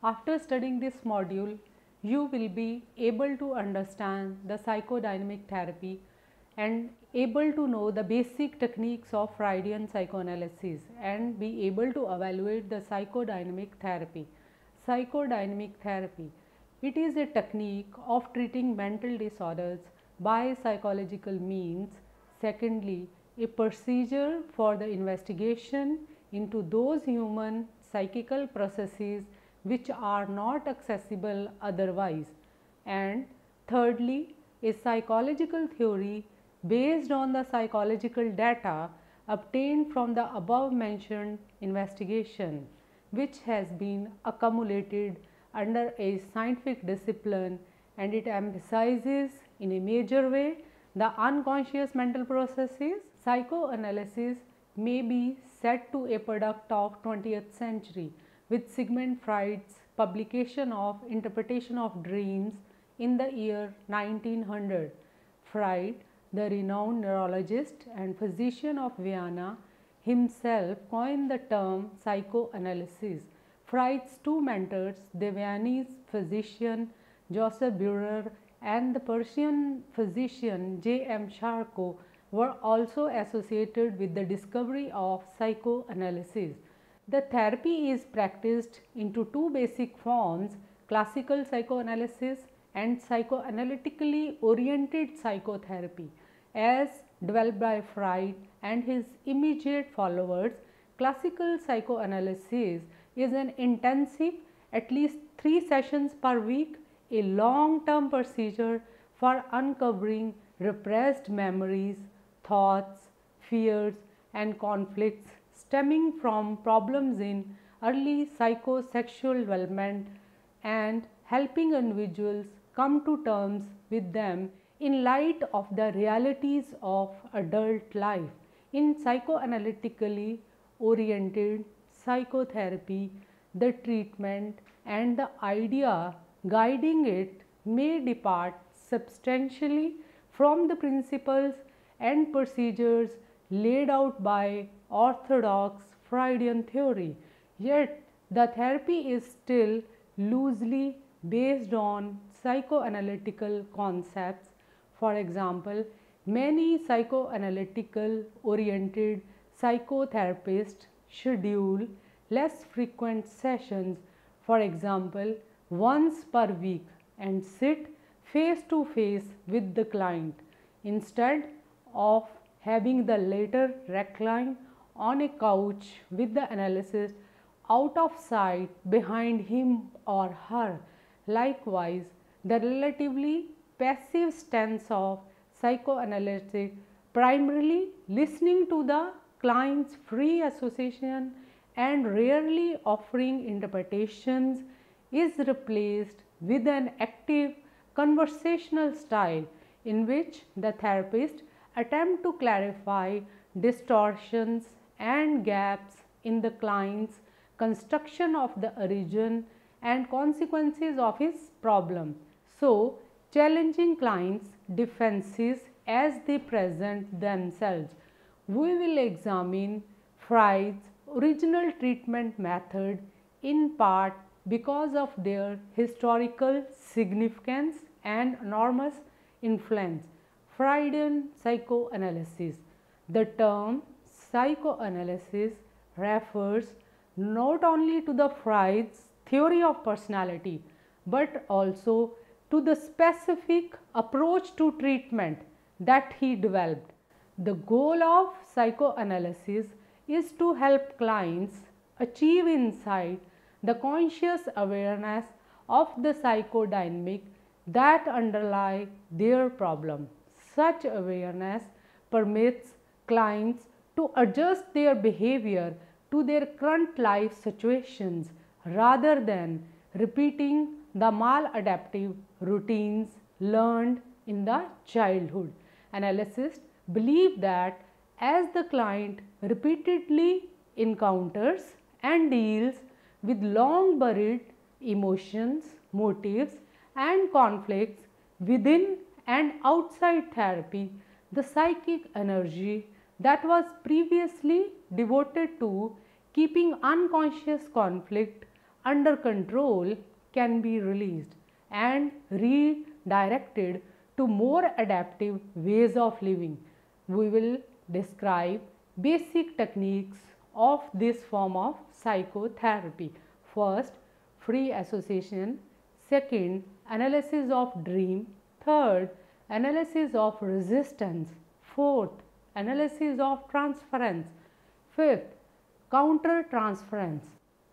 After studying this module, you will be able to understand the psychodynamic therapy and able to know the basic techniques of Freudian psychoanalysis and be able to evaluate the psychodynamic therapy. Psychodynamic therapy, it is a technique of treating mental disorders by psychological means. Secondly, a procedure for the investigation into those human psychical processes which are not accessible otherwise. And thirdly, a psychological theory based on the psychological data obtained from the above mentioned investigation, which has been accumulated under a scientific discipline, and it emphasizes in a major way the unconscious mental processes. Psychoanalysis may be said to a product of 20th century with Sigmund Freud's publication of Interpretation of Dreams in the year 1900. Freud, the renowned neurologist and physician of Vienna, himself coined the term psychoanalysis. Freud's two mentors, the Viennese physician Joseph Breuer and the Persian physician J. M. Charcot, were also associated with the discovery of psychoanalysis. The therapy is practiced into two basic forms: classical psychoanalysis and psychoanalytically oriented psychotherapy. As developed by Freud and his immediate followers, classical psychoanalysis is an intensive, at least 3 sessions per week, a long-term procedure for uncovering repressed memories, thoughts, fears and conflicts stemming from problems in early psychosexual development and helping individuals come to terms with them in light of the realities of adult life. In psychoanalytically oriented psychotherapy, the treatment and the idea guiding it may depart substantially from the principles and procedures laid out by orthodox Freudian theory, yet the therapy is still loosely based on psychoanalytical concepts. For example, many psychoanalytical oriented psychotherapists schedule less frequent sessions, for example, once per week, and sit face to face with the client instead of having the latter recline on a couch with the analyst out of sight behind him or her. Likewise, the relatively passive stance of psychoanalytic, primarily listening to the client's free association and rarely offering interpretations, is replaced with an active conversational style in which the therapist attempt to clarify distortions and gaps in the client's construction of the origin and consequences of his problem, so challenging clients' defenses as they present themselves. We will examine Freud's original treatment method in part because of their historical significance and enormous influence. Freudian psychoanalysis. The term psychoanalysis refers not only to the Freud's theory of personality but also to the specific approach to treatment that he developed. The goal of psychoanalysis is to help clients achieve insight, the conscious awareness of the psychodynamic that underlie their problem. Such awareness permits clients to adjust their behavior to their current life situations rather than repeating the maladaptive routines learned in the childhood. Analysts believe that as the client repeatedly encounters and deals with long buried emotions, motives and conflicts within and outside therapy, the psychic energy that was previously devoted to keeping unconscious conflict under control can be released and redirected to more adaptive ways of living. We will describe basic techniques of this form of psychotherapy. First, free association. Second, analysis of dream. Third, analysis of resistance. Fourth, analysis of transference. Fifth, countertransference.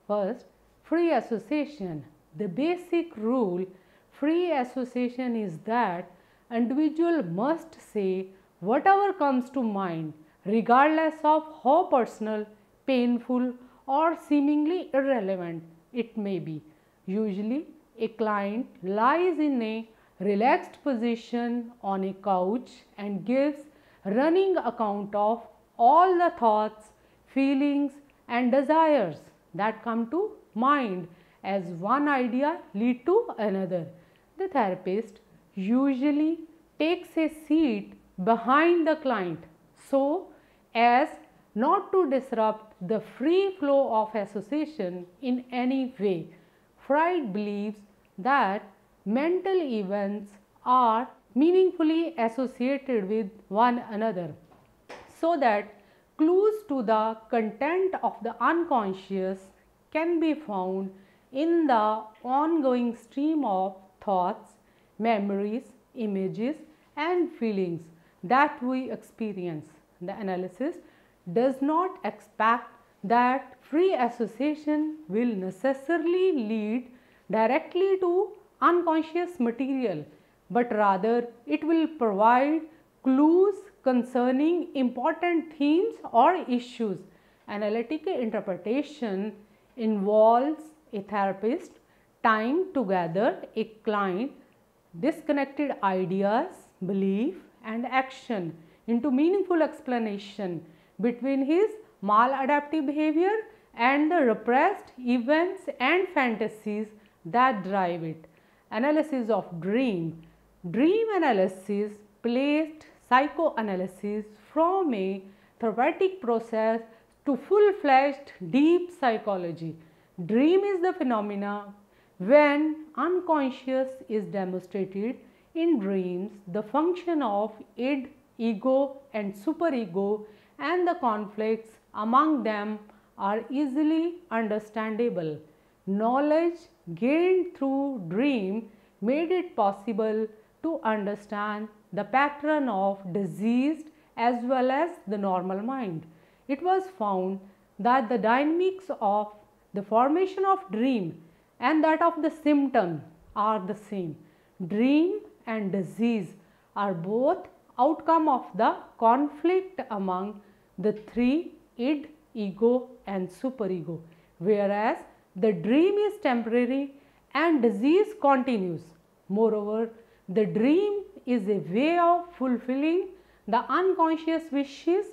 First, free association. The basic rule free association is that individual must say whatever comes to mind, regardless of how personal, painful or seemingly irrelevant it may be. Usually, a client lies in a relaxed position on a couch and gives running account of all the thoughts, feelings and desires that come to mind as one idea lead to another. The therapist usually takes a seat behind the client so as not to disrupt the free flow of association in any way. Freud believes that mental events are meaningfully associated with one another, so that clues to the content of the unconscious can be found in the ongoing stream of thoughts, memories, images and feelings that we experience. The analysis does not expect that free association will necessarily lead directly to unconscious material, but rather it will provide clues concerning important themes or issues. Analytic interpretation involves a therapist tying together a client disconnected ideas, belief and action into meaningful explanation between his maladaptive behavior and the repressed events and fantasies that drive it. Analysis of dream. Dream analysis placed psychoanalysis from a therapeutic process to full-fledged deep psychology. Dream is the phenomena when unconscious is demonstrated. In dreams, the function of id, ego and superego and the conflicts among them are easily understandable. Knowledge gained through dream made it possible to understand the pattern of diseased as well as the normal mind. It was found that the dynamics of the formation of dream and that of the symptom are the same. Dream and disease are both outcome of the conflict among the three id, ego and superego, whereas the dream is temporary and disease continues. Moreover, the dream is a way of fulfilling the unconscious wishes.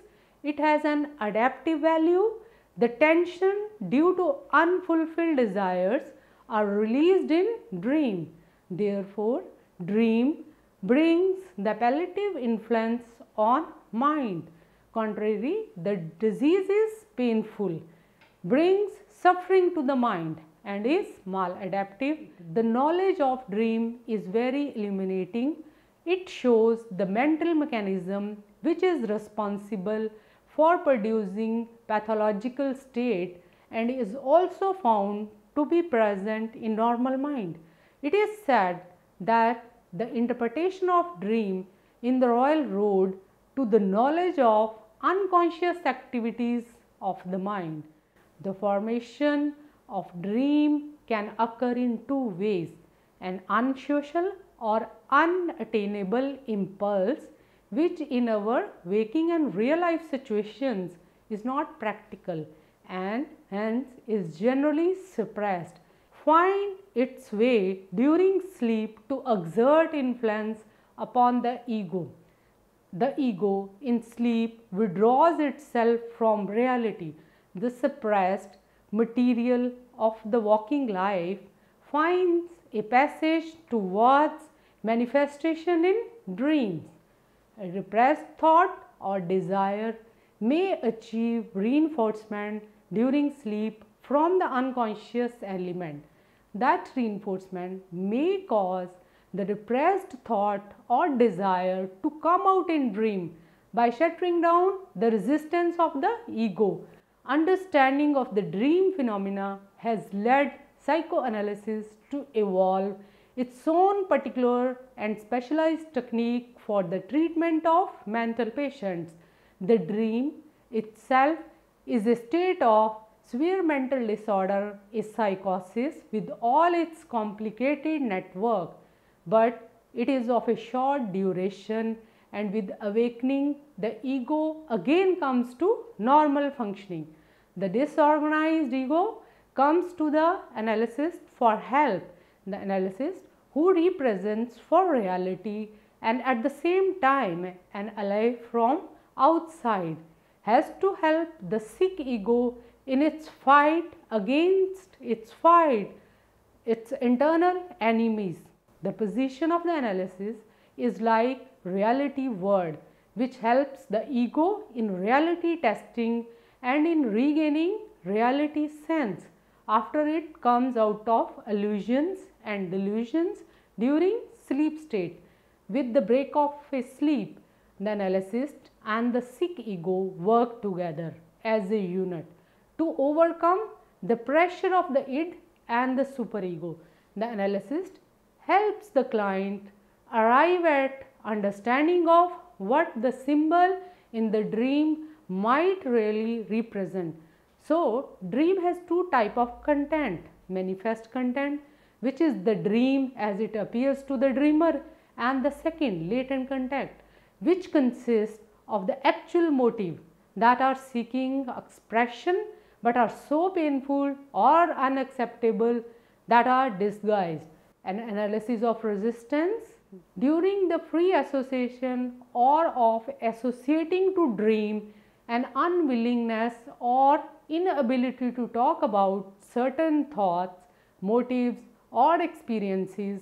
It has an adaptive value. The tension due to unfulfilled desires are released in dream. Therefore, dream brings the palliative influence on mind. Contrary, the disease is painful, brings suffering to the mind and is maladaptive. The knowledge of dream is very illuminating. It shows the mental mechanism which is responsible for producing pathological state and is also found to be present in normal mind. It is said that the interpretation of dream in the Royal Road to the knowledge of unconscious activities of the mind. The formation of dream can occur in two ways: an unsocial or unattainable impulse which in our waking and real life situations is not practical and hence is generally suppressed, find its way during sleep to exert influence upon the ego. The ego in sleep withdraws itself from reality. The suppressed material of the waking life finds a passage towards manifestation in dreams. A repressed thought or desire may achieve reinforcement during sleep from the unconscious element. That reinforcement may cause the repressed thought or desire to come out in dream by shutting down the resistance of the ego. Understanding of the dream phenomena has led psychoanalysis to evolve its own particular and specialized technique for the treatment of mental patients. The dream itself is a state of severe mental disorder, a psychosis with all its complicated network, but it is of a short duration, and with awakening the ego again comes to normal functioning. The disorganized ego comes to the analyst for help. The analyst, who represents for reality and at the same time an ally from outside, has to help the sick ego in its fight against its internal enemies. The position of the analysis is like reality word, which helps the ego in reality testing and in regaining reality sense after it comes out of illusions and delusions during sleep state. With the break of a sleep, the analyst and the sick ego work together as a unit to overcome the pressure of the id and the superego. The analyst helps the client arrive at understanding of what the symbol in the dream might really represent. So, dream has two types of content: manifest content, which is the dream as it appears to the dreamer, and the second, latent content, which consists of the actual motive that are seeking expression but are so painful or unacceptable that are disguised. An analysis of resistance during the free association or of associating to dream, an unwillingness or inability to talk about certain thoughts, motives or experiences.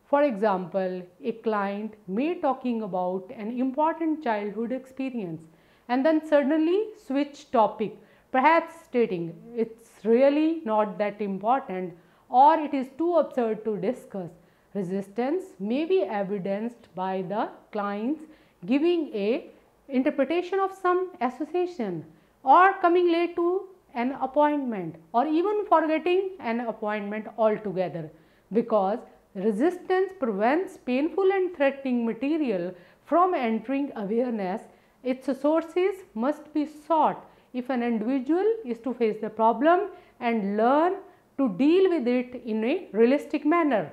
For example, a client may talking about an important childhood experience and then suddenly switch topic, perhaps stating it's really not that important or it is too absurd to discuss. Resistance may be evidenced by the clients giving a interpretation of some association or coming late to an appointment or even forgetting an appointment altogether, because resistance prevents painful and threatening material from entering awareness. Its sources must be sought if an individual is to face the problem and learn to deal with it in a realistic manner.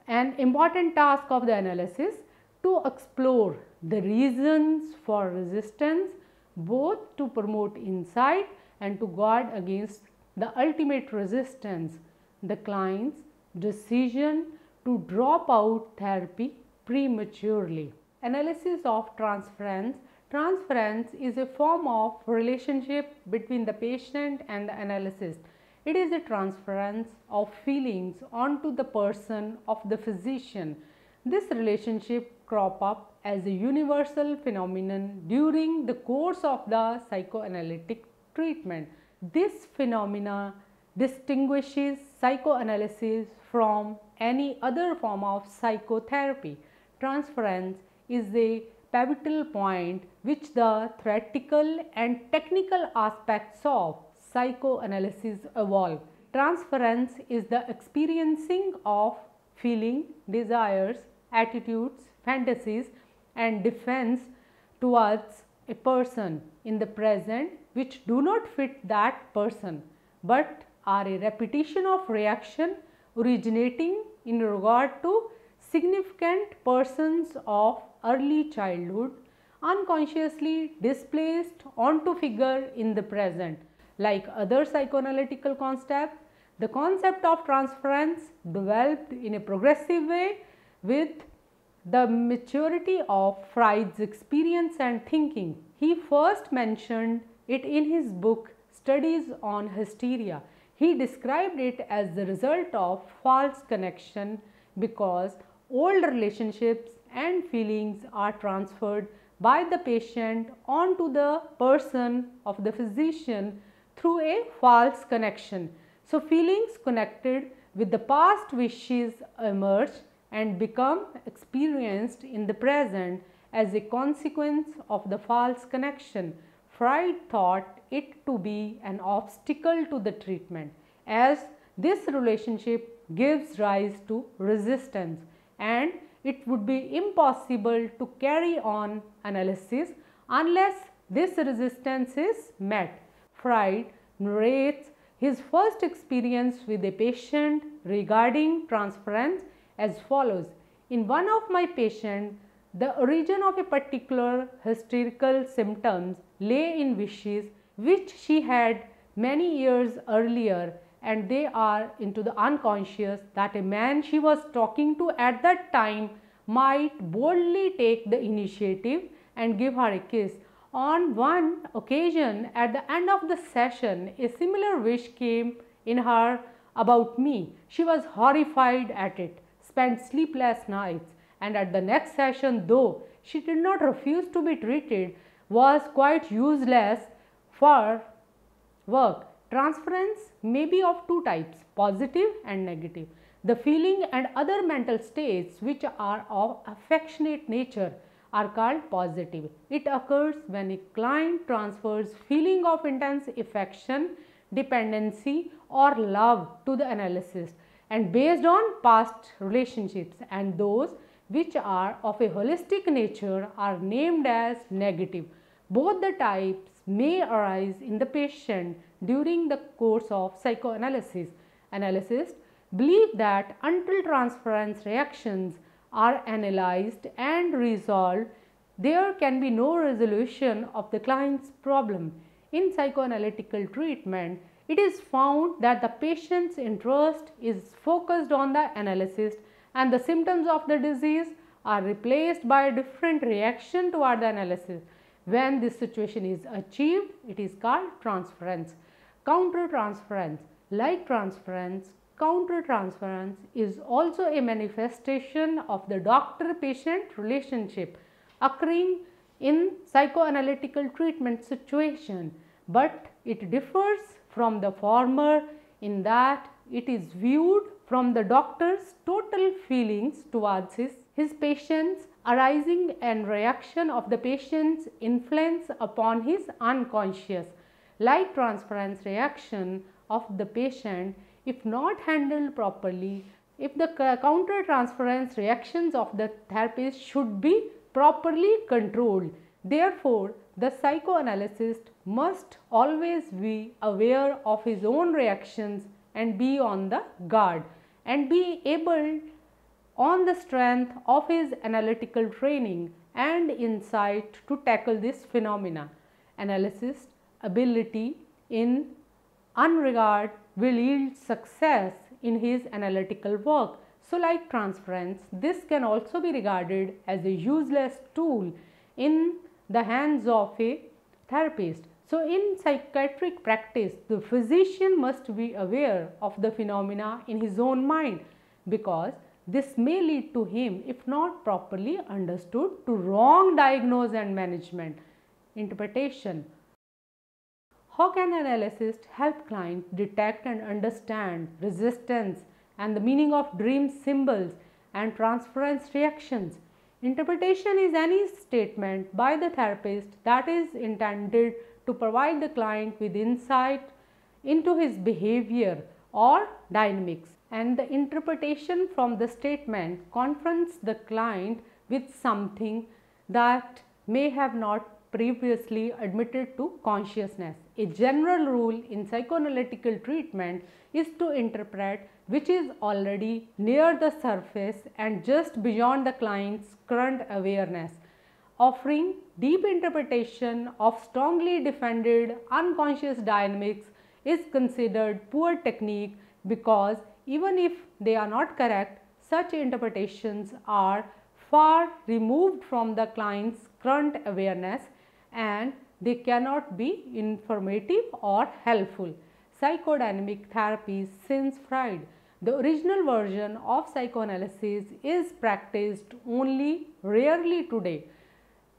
An important task of the analysis to explore the reasons for resistance, both to promote insight and to guard against the ultimate resistance, the client's decision to drop out therapy prematurely. Analysis of transference. Transference is a form of relationship between the patient and the analyst. It is a transference of feelings onto the person of the physician. This relationship crop up as a universal phenomenon during the course of the psychoanalytic treatment. This phenomena distinguishes psychoanalysis from any other form of psychotherapy. Transference is a pivotal point which the theoretical and technical aspects of psychoanalysis evolve. Transference is the experiencing of feeling, desires, attitudes, fantasies and defense towards a person in the present which do not fit that person, but are a repetition of reaction originating in regard to significant persons of early childhood, unconsciously displaced onto figure in the present. Like other psychoanalytical concepts, the concept of transference developed in a progressive way with the maturity of Freud's experience and thinking. He first mentioned it in his book Studies on Hysteria. He described it as the result of false connection because old relationships and feelings are transferred by the patient onto the person of the physician through a false connection. So, feelings connected with the past wishes emerge and become experienced in the present as a consequence of the false connection. Freud thought it to be an obstacle to the treatment, as this relationship gives rise to resistance and it would be impossible to carry on analysis unless this resistance is met. Freud narrates his first experience with a patient regarding transference as follows. In one of my patients, the origin of a particular hysterical symptoms lay in wishes which she had many years earlier, and they are into the unconscious that a man she was talking to at that time might boldly take the initiative and give her a kiss. On one occasion at the end of the session, a similar wish came in her about me. She was horrified at it, spent sleepless nights, and at the next session, though she did not refuse to be treated, was quite useless for work. Transference may be of two types, positive and negative. The feeling and other mental states which are of affectionate nature are called positive. It occurs when a client transfers feeling of intense affection, dependency or love to the analyst and based on past relationships, and those which are of a holistic nature are named as negative. Both the types may arise in the patient during the course of psychoanalysis. Analysts believe that until transference reactions are analyzed and resolved, there can be no resolution of the client's problem. In psychoanalytical treatment, it is found that the patient's interest is focused on the analyst and the symptoms of the disease are replaced by a different reaction toward the analysis. When this situation is achieved, it is called transference. Countertransference. Like transference, countertransference is also a manifestation of the doctor-patient relationship occurring in psychoanalytical treatment situation, but it differs from the former in that it is viewed from the doctor's total feelings towards his patients arising and reaction of the patient's influence upon his unconscious. Like transference reaction of the patient, if not handled properly, if the counter-transference reactions of the therapist should be properly controlled. Therefore, the psychoanalyst must always be aware of his own reactions and be on the guard and be able, on the strength of his analytical training and insight, to tackle this phenomena. Analysis ability in unregard will yield success in his analytical work. So, like transference, this can also be regarded as a useless tool in the hands of a therapist. So, in psychiatric practice, the physician must be aware of the phenomena in his own mind, because this may lead to him, if not properly understood, to wrong diagnosis and management. Interpretation. How can an analyst help clients detect and understand resistance and the meaning of dream symbols and transference reactions? Interpretation is any statement by the therapist that is intended to provide the client with insight into his behavior or dynamics, and the interpretation from the statement confronts the client with something that may have not previously admitted to consciousness. A general rule in psychoanalytical treatment is to interpret which is already near the surface and just beyond the client's current awareness. Offering deep interpretation of strongly defended unconscious dynamics is considered poor technique, because even if they are not correct, such interpretations are far removed from the client's current awareness and they cannot be informative or helpful. Psychodynamic therapies since Freud. The original version of psychoanalysis is practiced only rarely today.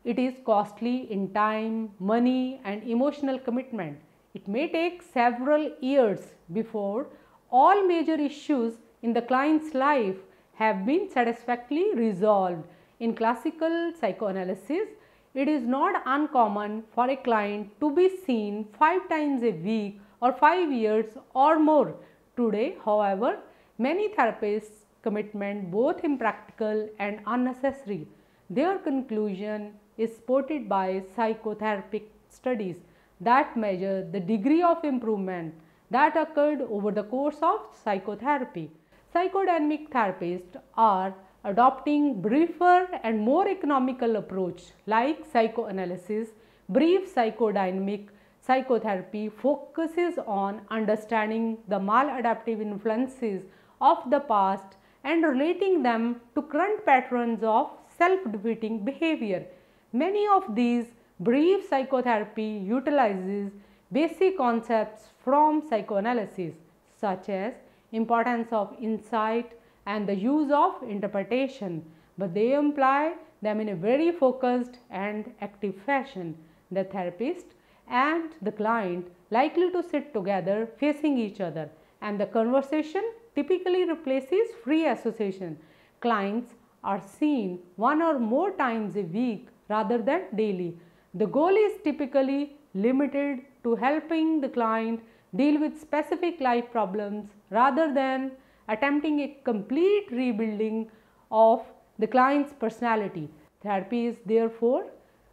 It is costly in time, money and emotional commitment. It may take several years before all major issues in the client's life have been satisfactorily resolved. In classical psychoanalysis, it is not uncommon for a client to be seen 5 times a week or 5 years or more. Today, however, many therapists' commitment both impractical and unnecessary. Their conclusion is supported by psychotherapeutic studies that measure the degree of improvement that occurred over the course of psychotherapy. Psychodynamic therapists are adopting briefer and more economical approach like psychoanalysis. Brief psychodynamic psychotherapy focuses on understanding the maladaptive influences of the past and relating them to current patterns of self-defeating behavior. Many of these brief psychotherapy utilizes basic concepts from psychoanalysis such as importance of insight and the use of interpretation, but they apply them in a very focused and active fashion. The therapist and the client likely to sit together facing each other, and the conversation typically replaces free association. Clients are seen one or more times a week rather than daily. The goal is typically limited to helping the client deal with specific life problems rather than attempting a complete rebuilding of the client's personality. Therapy is therefore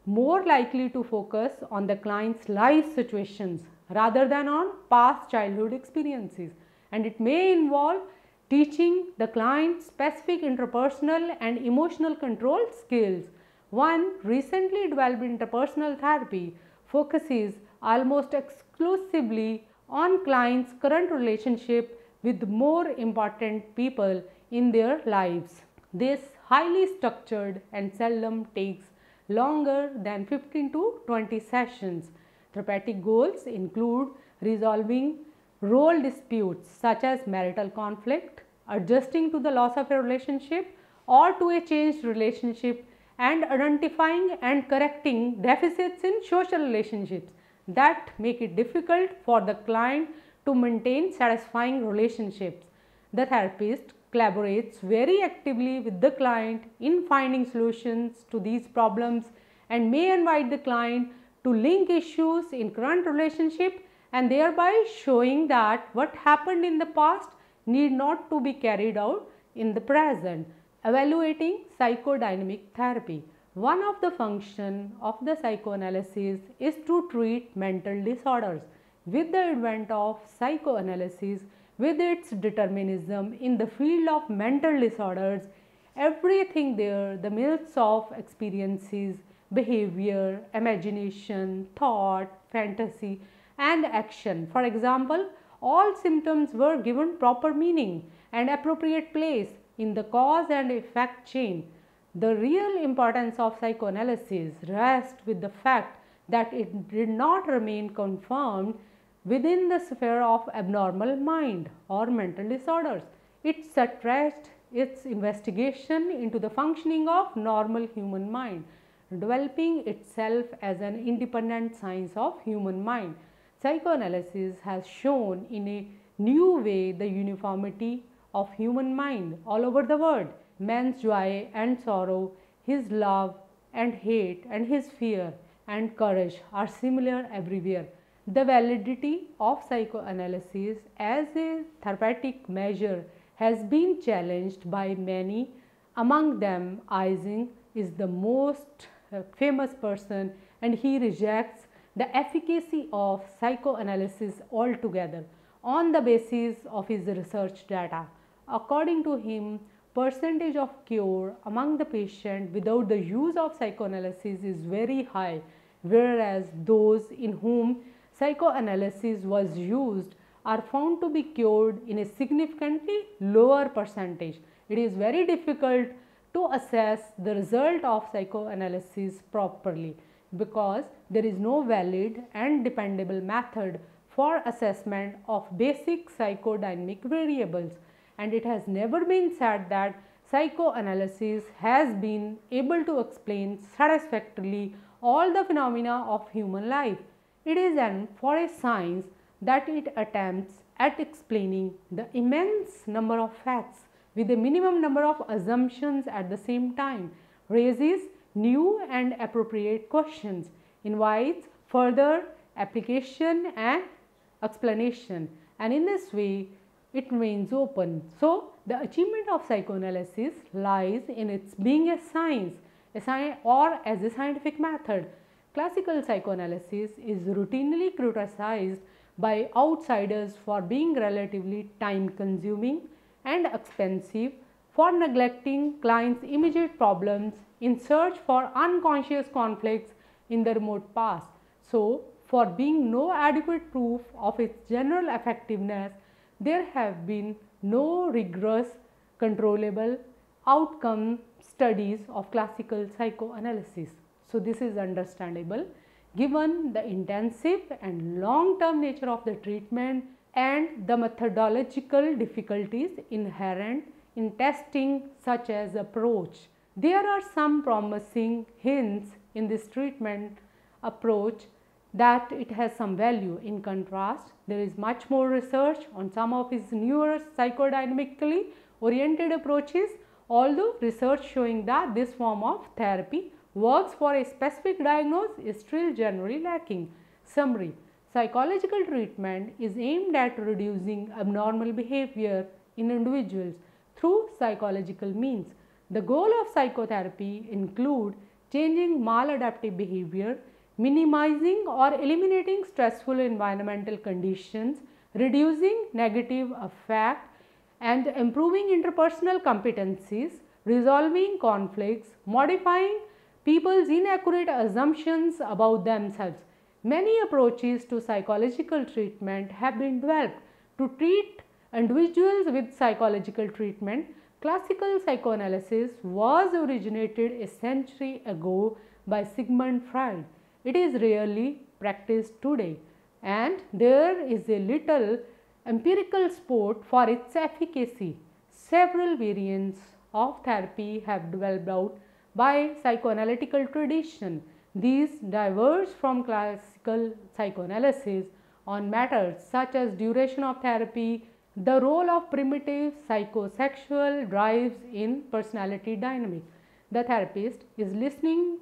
more likely to focus on the client's life situations rather than on past childhood experiences, and it may involve teaching the client specific interpersonal and emotional control skills. One recently developed interpersonal therapy focuses almost exclusively on clients' current relationship with more important people in their lives. This highly structured and seldom takes longer than 15 to 20 sessions. Therapeutic goals include resolving role disputes such as marital conflict, adjusting to the loss of a relationship or to a changed relationship, and identifying and correcting deficits in social relationships that make it difficult for the client to maintain satisfying relationships. The therapist collaborates very actively with the client in finding solutions to these problems and may invite the client to link issues in current relationship and thereby showing that what happened in the past need not to be carried out in the present. Evaluating psychodynamic therapy. One of the functions of the psychoanalysis is to treat mental disorders. With the advent of psychoanalysis, with its determinism in the field of mental disorders, everything there, the myths of experiences, behavior, imagination, thought, fantasy and action. For example, all symptoms were given proper meaning and appropriate place in the cause and effect chain. The real importance of psychoanalysis rests with the fact that it did not remain confined within the sphere of abnormal mind or mental disorders. It stretched its investigation into the functioning of normal human mind, developing itself as an independent science of human mind. Psychoanalysis has shown in a new way the uniformity of human mind all over the world. Man's joy and sorrow, his love and hate, and his fear and courage are similar everywhere. The validity of psychoanalysis as a therapeutic measure has been challenged by many. Among them, Ising is the most famous person, and he rejects the efficacy of psychoanalysis altogether on the basis of his research data. According to him, percentage of cure among the patient without the use of psychoanalysis is very high, whereas those in whom psychoanalysis was used are found to be cured in a significantly lower percentage. It is very difficult to assess the result of psychoanalysis properly because there is no valid and dependable method for assessment of basic psychodynamic variables, and it has never been said that psychoanalysis has been able to explain satisfactorily all the phenomena of human life. It is an for a science that it attempts at explaining the immense number of facts with a minimum number of assumptions at the same time, raises new and appropriate questions, invites further application and explanation, and in this way it remains open. So, the achievement of psychoanalysis lies in its being a science, or as a scientific method. Classical psychoanalysis is routinely criticized by outsiders for being relatively time consuming and expensive, for neglecting clients' immediate problems in search for unconscious conflicts in the remote past. So, for being no adequate proof of its general effectiveness, there have been no rigorous, controllable outcome studies of classical psychoanalysis. So, this is understandable given the intensive and long-term nature of the treatment and the methodological difficulties inherent in testing such as approach. There are some promising hints in this treatment approach that it has some value. In contrast, there is much more research on some of its newer psychodynamically oriented approaches, although research showing that this form of therapy works for a specific diagnosis is still generally lacking. Summary: psychological treatment is aimed at reducing abnormal behavior in individuals through psychological means. The goal of psychotherapy include changing maladaptive behavior, minimizing or eliminating stressful environmental conditions, reducing negative affect, and improving interpersonal competencies, resolving conflicts, modifying people's inaccurate assumptions about themselves. Many approaches to psychological treatment have been developed to treat individuals with psychological treatment. Classical psychoanalysis was originated a century ago by Sigmund Freud. It is rarely practiced today, and there is a little empirical support for its efficacy. Several variants of therapy have developed out by psychoanalytical tradition. These diverge from classical psychoanalysis on matters such as duration of therapy, the role of primitive psychosexual drives in personality dynamics. The therapist is listening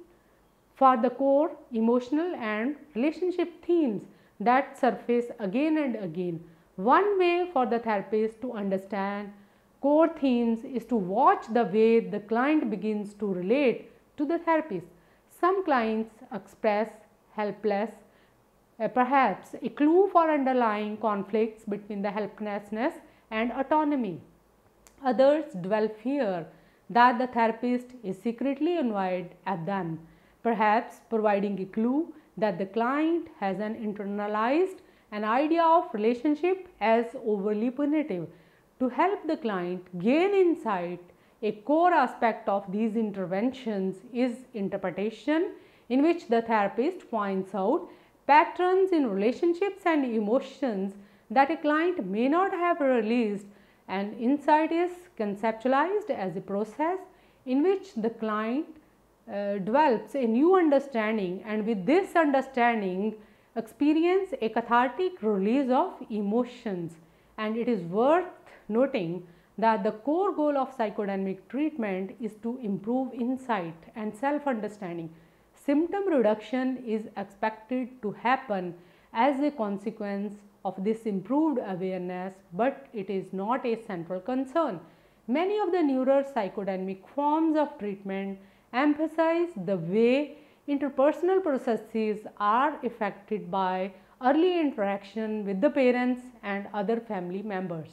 for the core emotional and relationship themes that surface again and again. One way for the therapist to understand core themes is to watch the way the client begins to relate to the therapist. Some clients express helpless, perhaps a clue for underlying conflicts between the helplessness and autonomy. Others develop fear that the therapist is secretly annoyed at them, perhaps providing a clue that the client has internalized an idea of relationship as overly punitive. To help the client gain insight, a core aspect of these interventions is interpretation, in which the therapist finds out patterns in relationships and emotions that a client may not have released, and insight is conceptualized as a process in which the client develops a new understanding, and with this understanding experience a cathartic release of emotions. And it is worth noting that the core goal of psychodynamic treatment is to improve insight and self-understanding. Symptom reduction is expected to happen as a consequence of this improved awareness, but it is not a central concern. Many of the newer psychodynamic forms of treatment emphasize the way interpersonal processes are affected by early interaction with the parents and other family members.